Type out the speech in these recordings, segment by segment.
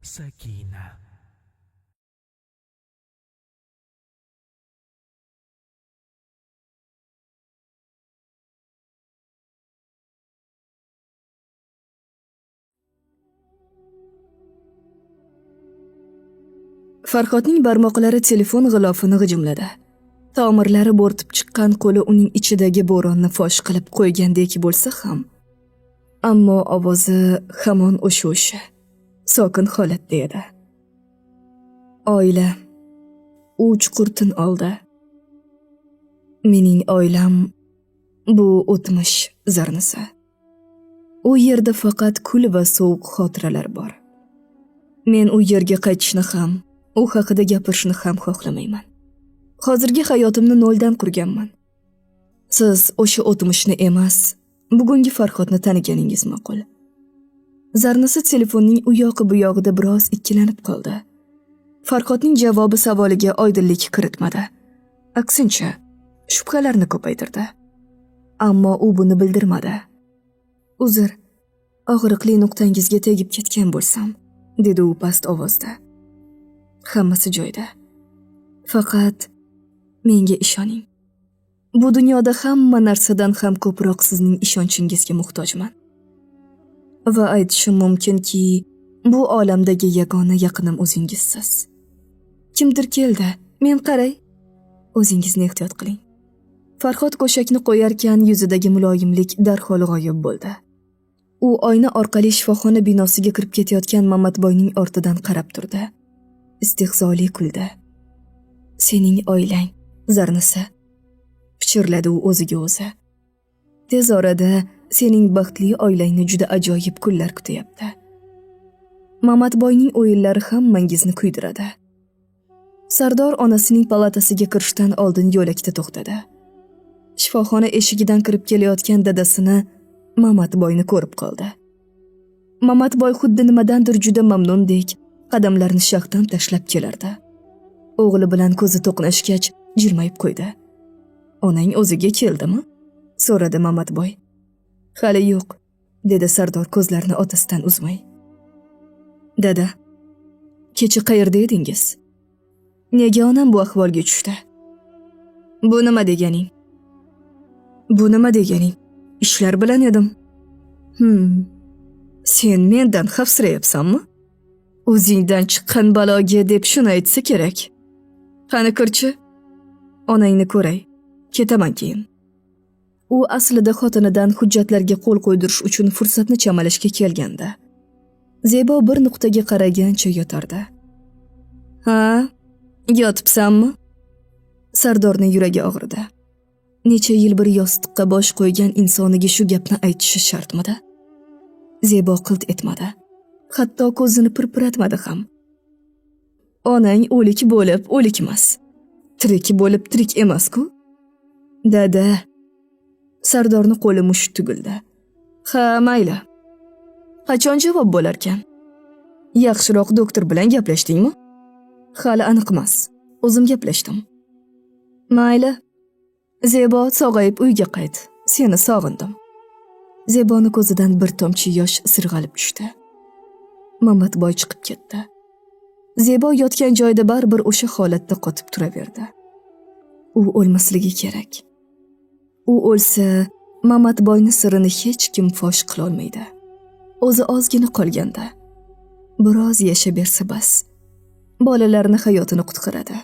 Sakina. Farhodning barmoqlari telefon g'ilofini g'ijimladi. Tomirlari bo'rtib chiqqan qo'li uning ichidagi bo'ronni fosh qilib qo'ygandek bo'lsa ham, ammo ovozi hamon o'sha sokin holatda edi. Oila. U chuqur tin oldi. Mening oilam bu o'tmish zarnisi. U yerda faqat kul va sovuq xotiralar bor. Men u yerga qaytishni ham, u haqida gapirishni ham xohlamayman. Hozirgi hayotimni noldan qurganman. Siz o'sha o'tmishni emas, bugungi Farhodni taniganingiz ma'qul. Zarnisi telefonning u yoqi bu yog'ida biroz ikkilanib qoldi. Farhodning javobi savoliga oydinlik kiritmadi. Aksincha, shubhalarni ko'paytirdi. Ammo u buni bildirmadi. Uzr, og'riqli nuqtangizga tegib ketgan bo'lsam, dedi u past ovozda. Hammasi joyida. Faqat menga ishoning. Bu dunyoda hamma narsadan ham ko'proq sizning ishonchingizga muhtojman. Va aytishim mumkinki, bu olamdagi yagona yaqinim o'zingizsiz. Kimdir keldi, men qaray. O'zingizni ehtiyot qiling. Farhod go'shakni qo'yarkan yuzidagi muloyimlik darhol g'oyib bo'ldi. U oyna orqali shifoxona binosiga kirib ketayotgan Mamatboyning ortidan qarab turdi. Istehzoli kuldi. Sening oilang, zarnisi, pichirladi u o'ziga o'zi. Tez orada sening baxtli oilangni juda ajoyib kunlar kutyapti. Mamatboyning o'yinlari hammangizni kuydiradi. Sardor onasining palatasiga kirishdan oldin yo'lakda to'xtadi. Shifoxona eshigidan kirib kelayotgan dadasini Mamatboyni ko'rib qoldi. Mamatboy xuddi nimadandir juda mamnundek qadamlarini shaxdan tashlab kelardi. O'g'li bilan ko'zi to'qnashgach jilmayib qo'ydi. Onang o'ziga keldimi? So'radi Mamatboy. Hali yo'q, dedi Sardor ko'zlarini otasidan uzmay. Dada, kecha qayerda edingiz? Nega onam bu ahvolga tushdi? Bu nima deganing? Bu nima deganing? Ishlar bilan edim. Sen mendan xavfsirayapsanmi? O'zingdan chiqqan baloga deb shuni aytsa kerak. Qani kirchi? Onangni ko'ray. Ketaman keyin. U aslida xotinidan hujjatlarga qo'l qo'ydirish uchun fursatni chamalashga kelgandi. Zebo bir nuqtaga qaragancha yotardi. Ha, yotibsanmi? Sardorning yuragi og'ridi. Necha yil bir yostiqqa bosh qo'ygan insoniga shu gapni aytishi shartmidi? Zebo qilt etmadi. Hatto ko'zini pirpiratmadi ham. Onang o'lik bo'lib o'likmas. Tirik bo'lib tirik emas-ku? Dada. Sardorni qo'li musht tugildi. Ha, mayli. Qachon javob bo'larkan? Yaxshiroq doktor bilan gaplashdingmi? Hali aniq emas. O'zim gaplashdim. Mayli. Zebo, sog'ayib uyga qayt. Seni sog'indim. Zeboni ko'zidan bir tomchi yosh sirg'alib tushdi. Mamatboy chiqib ketdi. Zebo yotgan joyda baribir o'sha holatda qotib turaverdi. U o'lmasligi kerak. U o'lsa, Mamatboyning sirini hech kim fosh qila olmaydi. O'zi ozgina qolganda, biroz yasha bersa bas. Bolalarni hayotini qutqaradi.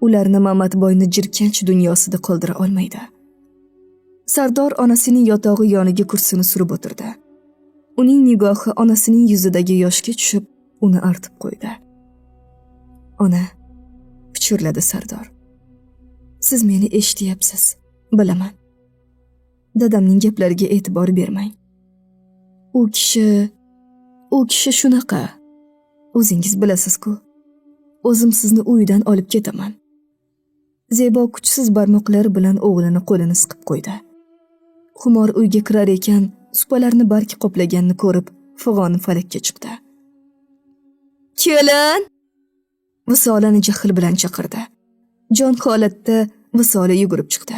Ularni Mamatboyni jirkanch dunyosida qoldira olmaydi. Sardor onasining yotog'i yoniga kursini surib o'tirdi. Uning nigohi onasining yuzidagi yoshga tushib, uni artib qo'ydi. Ona, pichirladi Sardor. Siz meni eshityapsiz, bilaman. Dadamning gaplariga e'tibor bermang. U kishi shunaqa. O'zingiz bilasiz-ku. O'zim sizni uydan olib ketaman. Zebo kuchsiz barmoqlari bilan o'g'lini qo'lini siqib qo'ydi. Xumor uyga kirar ekan, supalarni bark qoplaganini ko'rib, fig'oni falakka chiqdi. Kelin! Visolani jahl bilan chaqirdi. Jon holatda Visoli yugurib chiqdi.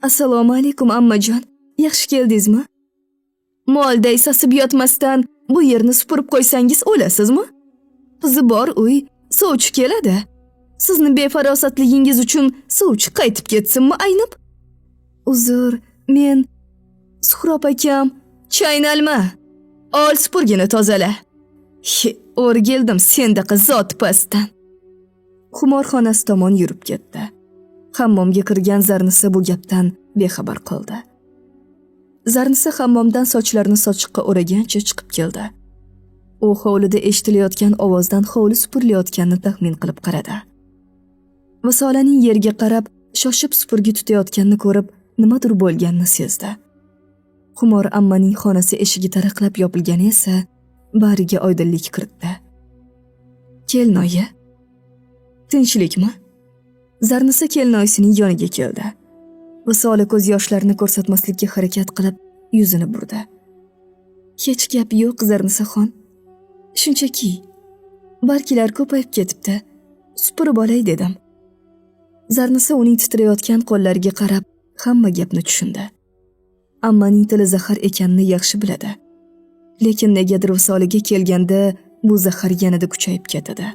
Assalomu alaykum ammajon. Yaxshi keldingizmi? Molday sasib yotmasdan bu yerni supurib qo'ysangiz o'lasizmi? qizi bor uy sovchi keladi. Sizni befarosatligingiz uchun sovchi qaytib ketsinmi aynib? Uzr, men Suhrob akam, chaynalma. Ol supurgini tozala. O'rgildim sendaqa zot pastdan. Xumorxonasi tomon yurib ketdi. Hammomga kirgan Zarnisa bu gapdan bexabar qoldi. Zarnisa hammomdan sochlarini sochiqqa o'ragancha chiqib keldi. U hovlida eshitilayotgan ovozdan hovli supurilayotganini taxmin qilib qaradi. Visolaning yerga qarab, shoshib supurgi tutayotganini ko'rib, nimadir bo'lganini sezdi. Xumor ammaning xonasi eshigi taraqlab yopilgani esa bariga oydinlik kiritdi. Kelinoyi, tinchlikmi? Zarnisa kelinoyisining yoniga keldi. Visola ko'z yoshlarini ko'rsatmaslikka harakat qilib, yuzini burdi. Hech gap yo'q, Zarnisaxon. Shunchaki barkilar ko'payib ketibdi. Supurib olay dedim. Zarnisa uning titrayotgan qo'llariga qarab, hamma gapni tushundi. Ammaning tili zahar ekanini yaxshi biladi. Lekin negadir Visolaga kelganda bu zahar yanada kuchayib ketadi.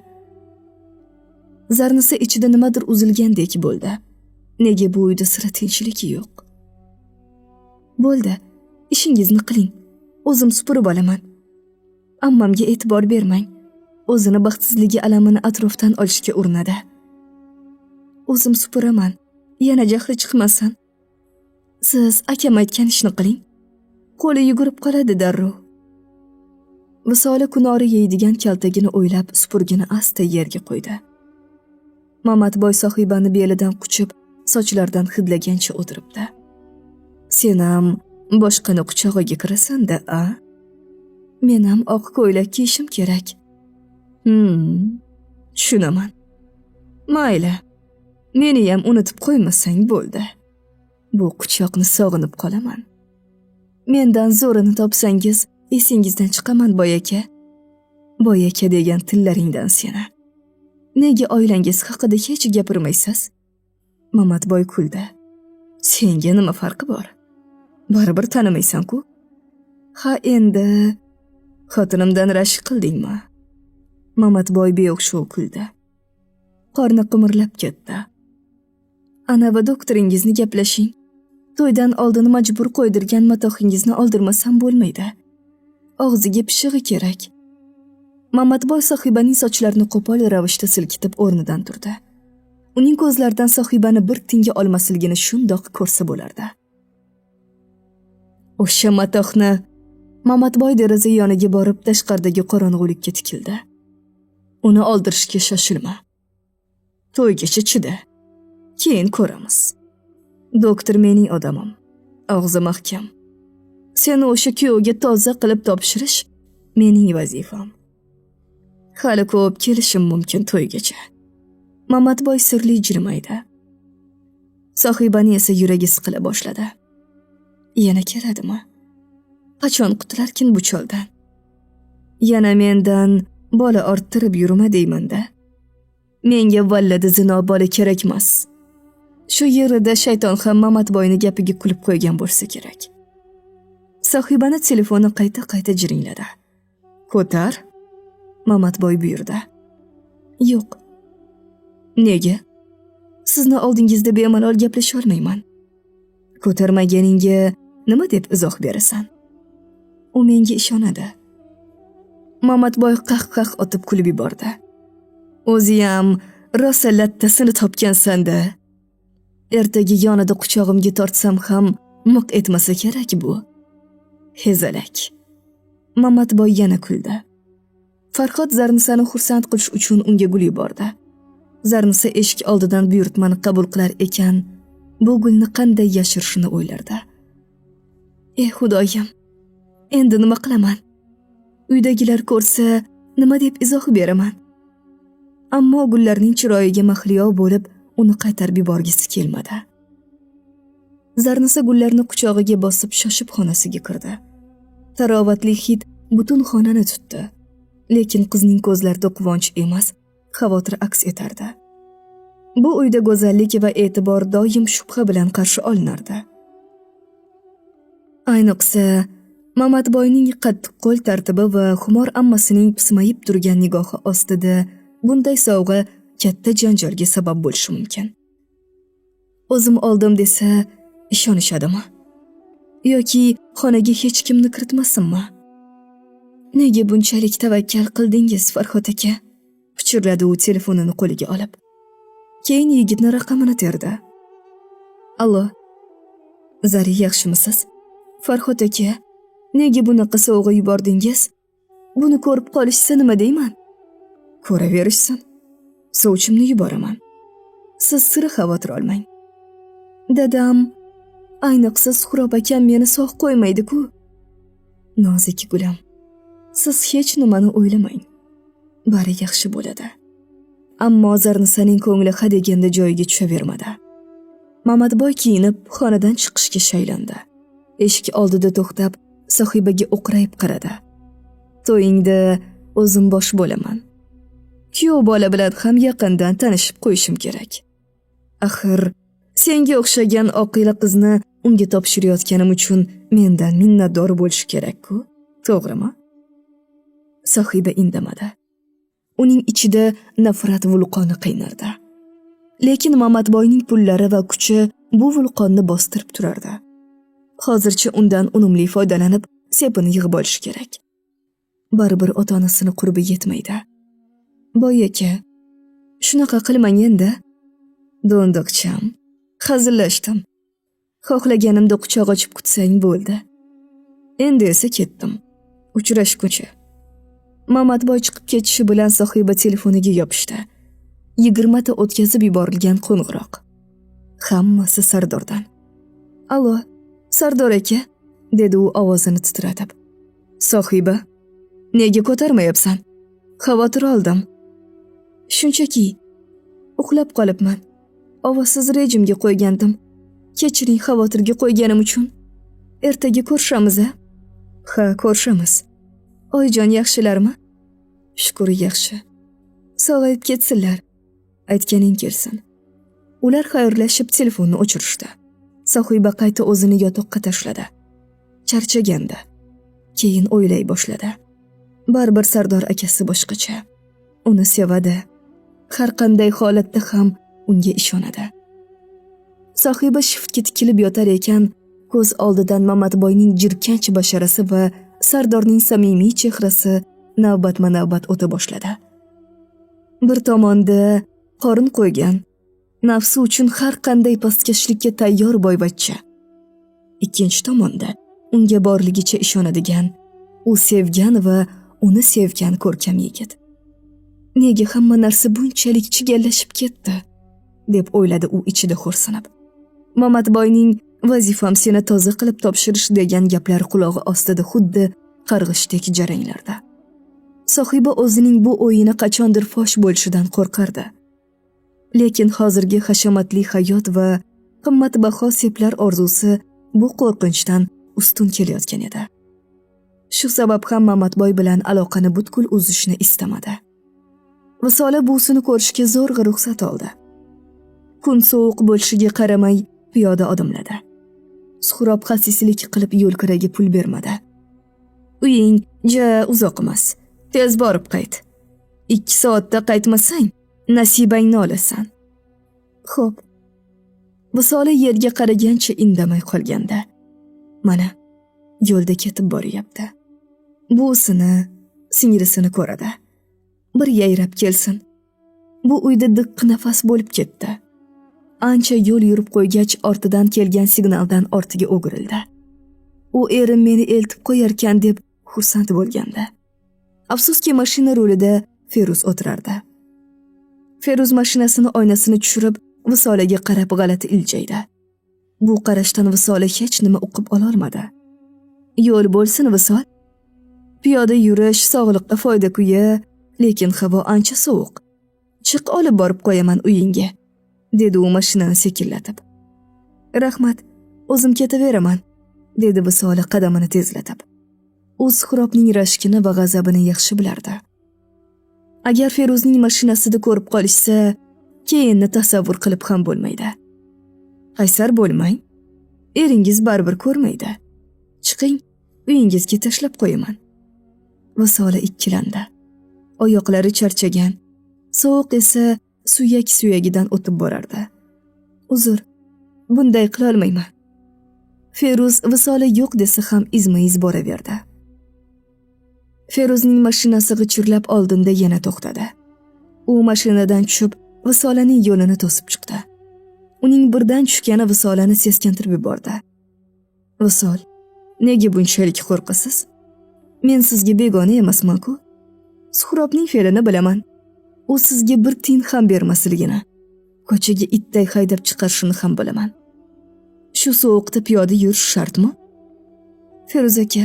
Zarnisa ichida nimadir uzilgandek bo'ldi. Nega bu uyda sira tinchlik yo'q? Bo'ldi, ishingizni qiling. O'zim supurib olaman. Ammamga e'tibor bermang. O'zini baxtsizligi alamini atrofdan olishga urinadi. O'zim supuraman. Yana jahli chiqmasin. Siz akam aytgan ishni qiling. Qo'li yugurib qoladi darrov. Visola kunori yeydigan kaltagini o'ylab supurgini asta yerga qo'ydi. Mamatboy sohibani belidan quchib, sochlaridan hidlagancha o'tiribdi. Sen ham boshqani quchog'iga kirasan-da, a? Men ham oq ko'ylak kiyishim kerak. Tushunaman. Mayli. Meni ham unutib qo'ymasang bo'ldi. Bu quchoqni sog'inib qolaman. Mendan zo'rini topsangiz, esingizdan chiqaman boy aka. Boy aka degan tillaringdan seni. Nega oilangiz haqida hech gapirmaysiz? Mamatboy kuldi. Senga nima farqi bor? Baribir tanimaysan-ku. Ha endi xotinimdan rashk qildingmi? Mamatboy beo'xshov kuldi. Qorni qimirlab ketdi. Ana va doktoringizni gaplashing. To'ydan oldin majbur qo'ydirgan matohingizni oldirmasam bo'lmaydi. Og'ziga pishig'i kerak. Mamatboy sohibaning sochlarini qo'pol ravishda silkitib o'rnidan turdi. Uning ko'zlaridan sohibani bir tinga olmasligini shundoq ko'rsa bo'lardi. O'sha matohni Mamatboy deraza yoniga borib tashqaridagi qorong'ulikka tikildi. Uni oldirishga shoshilma. To'ygacha chida. Keyin ko'ramiz. Doktor mening odamim. Og'zi mahkam. Seni o'sha kuyovga toza qilib topshirish mening vazifam. Hali ko'p kelishim mumkin to'ygacha. Mamatboy sirli jilmaydi. Sohibani esa yuragi siqila boshladi. Yana keladimi? Qachon qutularkin bu choldan? Yana mendan bola orttirib yurma deyman-da. Menga vallada zino bola kerakmas. Shu yerida shayton ham Mamatboyni gapiga kulib qo'ygan bo'lsa kerak. Sohibani telefoni qayta jiringladi. Ko'tar. Mamatboy buyurdi. Yo'q. Nega? Sizni oldingizda bemalol gaplasha olmayman. Ko'tarmaganingga nima deb izoh berasan? U menga ishonadi. Mamatboy qah-qah otib kulib yubordi. O'zi ham rosa lattasini topgansan-da. Ertaga yonida quchog'imga tortsam ham miq etmasa kerak bu. Hezalak. Mamatboy yana kuldi. Farhod Zarnisani xursand qilish uchun unga gul yubordi. Zarnisa eshik oldidan buyurtmani qabul qilar ekan, bu gulni qanday yashirishni o'ylardi. Xudoyim, endi nima qilaman? Uydagilar ko'rsa, nima deb izoh beraman? Ammo gullarning chiroyiga mahliyo bo'lib, uni qaytarib yuborgisi kelmadi. Zarnisa gullarni quchog'iga bosib shoshib xonasiga kirdi. Tarovatli hid butun xonani tutdi. Lekin qizning ko'zlarida quvonch emas, xavotir aks etardi. Bu uyda go'zallik va e'tibor doim shubha bilan qarshi olinardi. Ayniqsa, Mamatboyning qattiq qo'l tartibi va xumor ammasining pismayib turgan nigohi ostida bunday sovg'a katta janjalga sabab bo'lishi mumkin. O'zim oldim desa ishonishadimi? Yoki xonaga hech kimni kiritmasinmi? Nega bunchalik tavakkal qildingiz, Farhod aka? Pichirladi u telefonini qo'liga olib. Keyin yigitning raqamini terdi. Allo. Zari, yaxshimisiz? Farhod aka, nega bunaqa sovg'a yubordingiz? Buni ko'rib qolishsa nima deyman? Ko'raverishsin. Sovchimni yuboraman. Siz sira xavotir olmang. Dadam, ayniqsa Suhrob akam meni sog' qo'ymaydi-ku. Nozik gulam, siz hech nimani o'ylamang. Bari yaxshi bo'ladi. Ammo Zarnisaning ko'ngli hadeganda joyiga tushavermadi. Mamatboy kiyinib xonadan chiqishga shaylandi. Eshik oldida to'xtab, sohibaga o'qrayib qaradi. To'yingda o'zim bosh bo'laman. Kuyov bola bilan ham yaqindan tanishib qo'yishim kerak. Axir senga o'xshagan oqila qizni unga topshirayotganim uchun mendan minnatdor bo'lish kerak-ku, to'g'rimi? Sohiba indamadi. Uning ichida nafrat vulqoni qaynardi. Lekin Mamatboyning pullari va kuchi bu vulqonni bostirib turardi. Hozircha undan unumli foydalanib, sepini yig'ib olish kerak. Baribir ota-onasini qurbi yetmaydi. Boy aka, shunaqa qilmang endi. Do'ndoqcham, hazillashdim. Xohlaganimda quchoq ochib kutsang bo'ldi. Endi esa ketdim. Uchrashguncha. Mamatboy chiqib ketishi bilan Sohiba telefoniga yopishdi. 20 ta o'tkazib yuborilgan qo'ng'iroq. Hammasi Sardordan. Allo, Sardor aka, dedi u ovozini titratib. Sohiba, nega ko'tarmayapsan? Xavotir oldim. Shunchaki uxlab qolibman. Ovozsiz rejimga qo'ygandim. Kechiring xavotirga qo'yganim uchun. Ertaga ko'rishamiz-a? Ha, ko'rishamiz. Oyjon yaxshilarmi? Shukr, yaxshi. Sog'ayib ketsinlar. Aytganing kelsin. Ular xayrlashib telefonni o'chirishdi. Sohiba qayta o'zini yotoqqa tashladi. Charchagandi. Keyin o'ylay boshladi. Baribir Sardor akasi boshqacha. Uni sevadi. Har qanday holatda ham unga ishonadi. Sohiba shiftga tikilib yotar ekan, ko'z oldidan Mamatboyning jirkanch basharasi va Sardorning samimiy chehrasi navbatma-navbat o'ta boshladi. Bir tomonda qorin qo'ygan, nafsi uchun har qanday pastkashlikka tayyor boyvachcha. Ikkinchi tomonda unga borligicha ishonadigan, u sevgan va uni sevgan ko'rkam yigit. Nega hamma narsa bunchalik chigallashib ketdi, deb o'yladi u ichida xo'rsinib. Mamatboyning vazifam seni toza qilib topshirish degan gaplari qulog'i ostida xuddi qarg'ishdek jaranglardi. Sohiba o'zining bu o'yini qachondir fosh bo'lishidan qo'rqardi. Lekin hozirgi hashamatli hayot va qimmatbaho seplar orzusi bu qo'rqinchdan ustun kelayotgan edi. Shu sabab ham Mamatboy bilan aloqani butkul uzishni istamadi. Visola buvsini ko'rishga zo'rg'a ruxsat oldi. Kun sovuq bo'lishiga qaramay piyoda odimladi. Suhrob xasislik qilib yo'lkiraga pul bermadi. Uying ja uzoq emas. Tez borib qayt. 2 soatda qaytmasang, nasibangni olasan. Xo'p. Visola yerga qaragancha indamay qolganda, mana yo'lda ketib boryapti. Buvsini, singlisini ko'radi. Bir yayrab kelsin. Bu uyda diqqi nafas bo'lib ketdi. Ancha yo'l yurib qo'ygach, ortidan kelgan signaldan ortiga o'girildi. U erim meni eltib qo'yarkan deb xursand bo'lgandi. Afsuski mashina rulida Feruz o'tirardi. Feruz mashinasini oynasini tushirib, Visolaga qarab g'alati iljaydi. Bu qarashdan Visola hech nima o'qib ola olmadi. Yo'l bo'lsin Visol. Piyoda yurish sog'liqqa foyda kuya, lekin havo ancha sovuq. Chiq olib borib qo'yaman uyingga, dedi u mashinani sekinlatib. Rahmat, o'zim ketaveraman, dedi Visola qadamini tezlatib. U Suhrobning rashkini va g'azabini yaxshi bilardi. Agar Feruzning mashinasida ko'rib qolishsa, keyinni tasavvur qilib ham bo'lmaydi. Qaysar bo'lmang. Eringiz baribir ko'rmaydi. Chiqing, uyingizga tashlab qo'yaman. Visola ikkilandi. Oyoqlari charchagan, sovuq esa suyagidan o'tib borardi. Uzr, bunday qila olmayman. Feruz Visola yo'q desa ham izma-iz boraverdi. Feruzning mashinasi g'ichirlab oldinda yana to'xtadi. U mashinadan tushib, Visolaning yo'lini to'sib chiqdi. Uning birdan tushgani Visolani seskantirib yubordi. Visol, nega bunchalik qo'rqasiz? Men sizga begona emasman-ku. Suhrobning fe'lini bilaman. U sizga bir tiyin ham bermasligini, ko'chaga itday haydab chiqarishini ham bilaman. Shu sovuqda piyoda yurish shartmi? Feruz aka,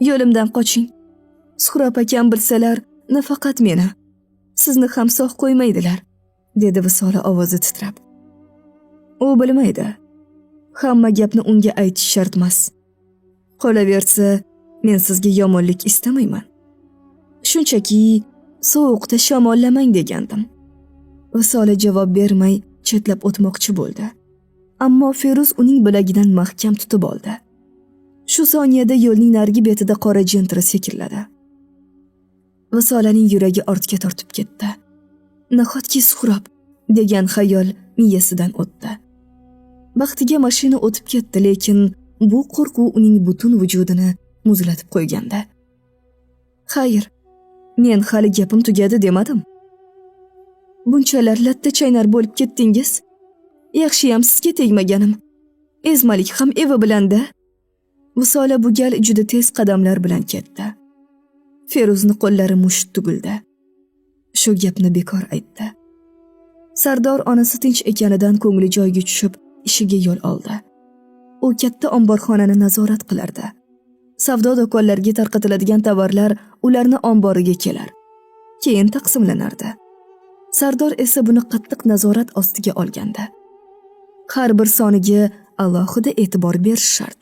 yo'limdan qoching. Suhrob akam bilsalar, nafaqat meni, sizni ham sog' qo'ymaydilar, dedi Visola ovozi titrab. U bilmaydi. Hamma gapni unga aytish shart emas. Qolaversa, men sizga yomonlik istamayman. Shunchaki sovuqda shamollamang degandim. Visola javob bermay chetlab o'tmoqchi bo'ldi. Ammo Feruz uning bilagidan mahkam tutib oldi. Shu soniyada yo'lning narigi betida qora jentri sekilladi. Visolaning yuragi ortga tortib ketdi. Nahotki Suhrob degan xayol miyasidan o'tdi. Baxtiga mashina o'tib ketdi, lekin bu qo'rquv uning butun vujudini muzlatib qo'ygandi. Xayr, men hali gapim tugadi demadim. Bunchalar latta chaynar bo'lib ketdingiz. Yaxshiyam sizga tegmaganim. Ezmalik ham evi bilanda. Visola bu gal juda tez qadamlar bilan ketdi. Feruzning qo'llari musht tugildi. Shu gapni bekor aytdi. Sardor onasi tinch ekanidan ko'ngli joyiga tushib, ishiga yo'l oldi. U katta omborxonani nazorat qilardi. Savdo do'konlariga tarqatiladigan tovarlar ularni omboriga kelar, keyin taqsimlanardi. Sardor esa buni qattiq nazorat ostiga olgandi. Har bir soniga alohida e'tibor berish shart.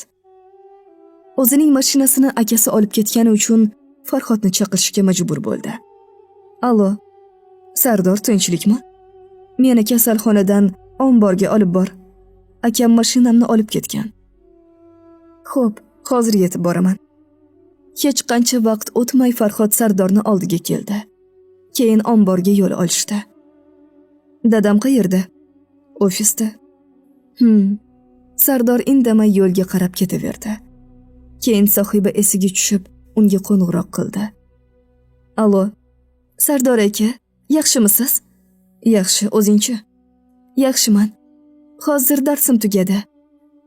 O'zining mashinasini akasi olib ketgani uchun Farhodni chaqirishga majbur bo'ldi. Allo, Sardor, tinchlikmi? Meni kasalxonadan omborga olib bor. Akam mashinamni olib ketgan. Xo'p, hozir yetib boraman. Hech qancha vaqt o'tmay Farhod Sardorni oldiga keldi. Keyin omborga yo'l olishdi. Dadam qayerda? Ofisda. Sardor indamay yo'lga qarab ketaverdi. Keyin sohiba esiga tushib, unga qo'ng'iroq qildi. Allo, Sardor aka, yaxshimisiz? Yaxshi, o'zingchi? Yaxshiman. Hozir darsim tugadi.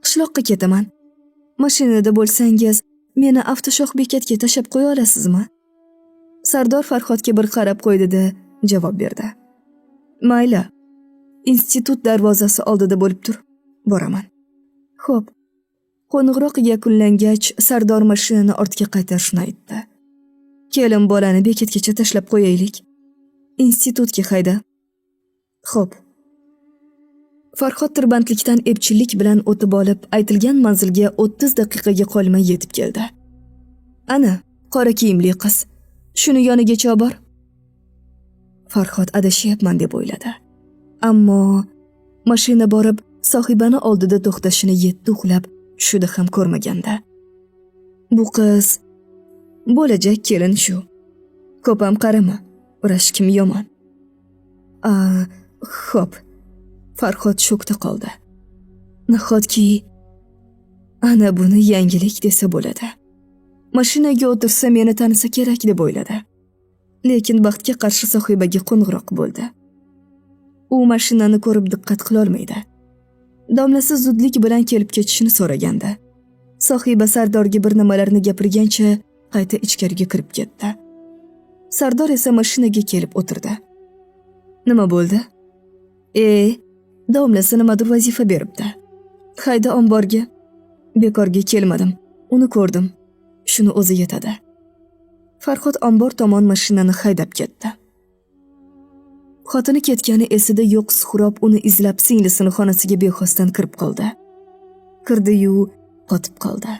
Qishloqqa ketaman. Mashinada bo'lsangiz, meni avtoshoh bekatga tashab qo'ya olasizmi? Sardor Farhodga bir qarab qo'ydi-da, javob berdi. Mayli. Institut darvozasi oldida bo'lib tur. Boraman. Xo'p. Qo'ng'iroq yakunlangach, Sardor mashinani ortga qaytarishni aytdi. Kelin bolani bekatgacha tashlab qo'yaylik. Institutga hayda. Xo'p. Farhod tirbandlikdan epchillik bilan o'tib olib, aytilgan manzilga 30 daqiqaga qolmay yetib keldi. Ana, qora kiyimli qiz. Shuni yonigacha bor. Farhod adashyapman deb o'yladi. Ammo mashina borib, sohibani oldida to'xtashini yetti uxlab, tushida ham ko'rmaganda. Bu qiz bo'lajak kelin shu. Ko'pam qarama, rashkim yomon. Xo'p. Farhod shokda qoldi. Nahotki ana buni yangilik desa bo'ladi. Mashinaga o'tirsa meni tanisa kerak deb o'yladi. Lekin baxtga qarshi sohibaga qo'ng'iroq bo'ldi. U mashinani ko'rib diqqat qila olmaydi. Domlasi zudlik bilan kelib ketishini so'raganda, sohiba Sardorga bir nimalarni gapirgancha qayta ichkariga kirib ketdi. Sardor esa mashinaga kelib o'tirdi. Nima bo'ldi? Domlasi nimadir vazifa beribdi. Hayda omborga. Bekorga kelmadim. Uni ko'rdim. Shuni o'zi yetadi. Farhod ombor tomon mashinani haydab ketdi. Xotini ketgani esida yo'q Suhrob uni izlab singlisini xonasiga bexosdan kirib qoldi. Kirdi-yu, qotib qoldi.